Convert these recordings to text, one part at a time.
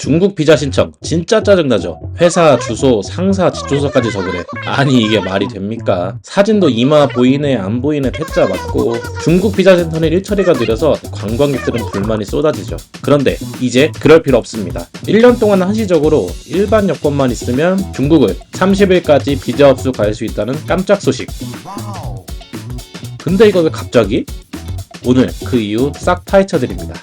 중국 비자 신청 진짜 짜증나죠. 회사 주소, 상사 지도서까지 적으래. 아니 이게 말이 됩니까? 사진도 이마 보이네 안 보이네 퇴짜 맞고. 중국 비자 센터는 일처리가 느려서 관광객들은 불만이 쏟아지죠. 그런데 이제 그럴 필요 없습니다. 1년 동안 한시적으로 일반 여권만 있으면 중국을 30일까지 비자 없이 갈 수 있다는 깜짝 소식. 근데 이거 왜 갑자기? 오늘 그 이유 싹 파헤쳐드립니다.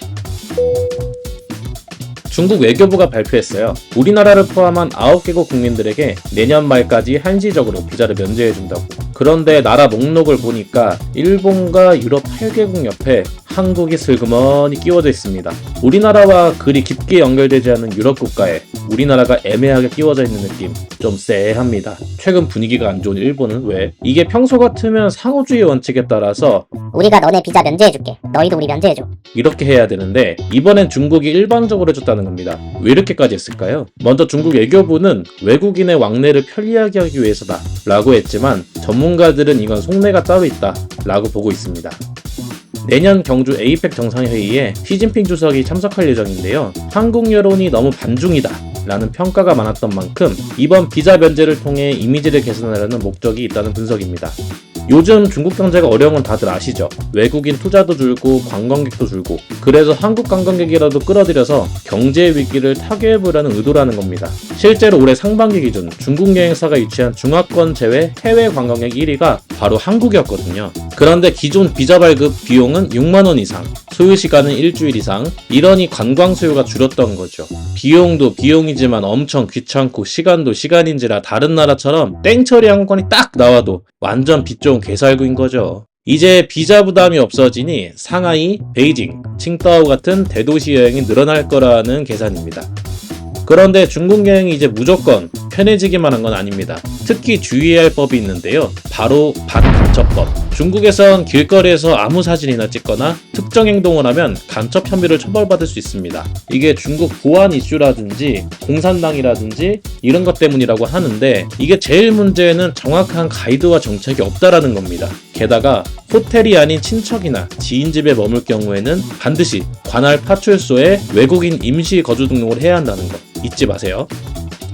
중국 외교부가 발표했어요. 우리나라를 포함한 9개국 국민들에게 내년 말까지 한시적으로 비자를 면제해준다고. 그런데 나라 목록을 보니까 일본과 유럽 8개국 옆에 한국이 슬그머니 끼워져 있습니다. 우리나라와 그리 깊게 연결되지 않은 유럽 국가에 우리나라가 애매하게 끼워져 있는 느낌 좀 쎄합니다. 최근 분위기가 안 좋은 일본은 왜? 이게 평소 같으면 상호주의 원칙에 따라서 우리가 너네 비자 면제해줄게. 너희도 우리 면제해줘. 이렇게 해야 되는데 이번엔 중국이 일방적으로 해줬다는 겁니다. 왜 이렇게까지 했을까요? 먼저 중국 외교부는 외국인의 왕래를 편리하게 하기 위해서다 라고 했지만 전문가들은 이건 속내가 따로 있다 라고 보고 있습니다. 내년 경주 에이펙 정상회의에 시진핑 주석이 참석할 예정인데요. 한국 여론이 너무 반중이다 라는 평가가 많았던 만큼 이번 비자 면제를 통해 이미지를 개선하려는 목적이 있다는 분석입니다. 요즘 중국 경제가 어려운 건 다들 아시죠? 외국인 투자도 줄고 관광객도 줄고 그래서 한국 관광객이라도 끌어들여서 경제 위기를 타개해보려는 의도라는 겁니다. 실제로 올해 상반기 기준 중국 여행사가 유치한 중화권 제외 해외 관광객 1위가 바로 한국이었거든요. 그런데 기존 비자 발급 비용은 6만원 이상, 소요 시간은 일주일 이상, 이러니 관광 수요가 줄었던 거죠. 비용도 비용이지만 엄청 귀찮고 시간도 시간인지라 다른 나라처럼 땡처리 항공권이 딱 나와도 완전 빚 좋은 개살구인 거죠. 이제 비자 부담이 없어지니 상하이, 베이징, 칭다오 같은 대도시 여행이 늘어날 거라는 계산입니다. 그런데 중국 여행이 이제 무조건 편해지기만 한 건 아닙니다. 특히 주의해야 할 법이 있는데요. 바로 반간첩법. 중국에선 길거리에서 아무 사진이나 찍거나 특정 행동을 하면 간첩 혐의를 처벌받을 수 있습니다. 이게 중국 보안 이슈라든지 공산당이라든지 이런 것 때문이라고 하는데 이게 제일 문제는 정확한 가이드와 정책이 없다라는 겁니다. 게다가 호텔이 아닌 친척이나 지인 집에 머물 경우에는 반드시 관할 파출소에 외국인 임시 거주 등록을 해야 한다는 거 잊지 마세요.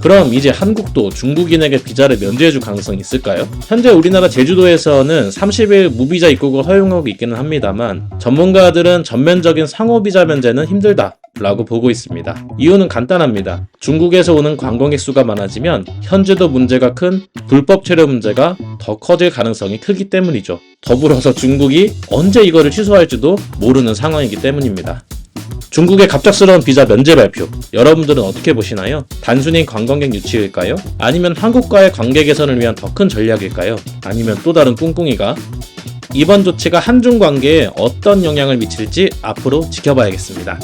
그럼 이제 한국도 중국인에게 비자를 면제해줄 가능성이 있을까요? 현재 우리나라 제주도에서는 30일 무비자 입국을 허용하고 있기는 합니다만 전문가들은 전면적인 상호비자 면제는 힘들다 라고 보고 있습니다. 이유는 간단합니다. 중국에서 오는 관광객 수가 많아지면 현재도 문제가 큰 불법 체류 문제가 더 커질 가능성이 크기 때문이죠. 더불어서 중국이 언제 이거를 취소할지도 모르는 상황이기 때문입니다. 중국의 갑작스러운 비자 면제 발표, 여러분들은 어떻게 보시나요? 단순히 관광객 유치일까요? 아니면 한국과의 관계 개선을 위한 더 큰 전략일까요? 아니면 또 다른 꿍꿍이가? 이번 조치가 한중 관계에 어떤 영향을 미칠지 앞으로 지켜봐야겠습니다.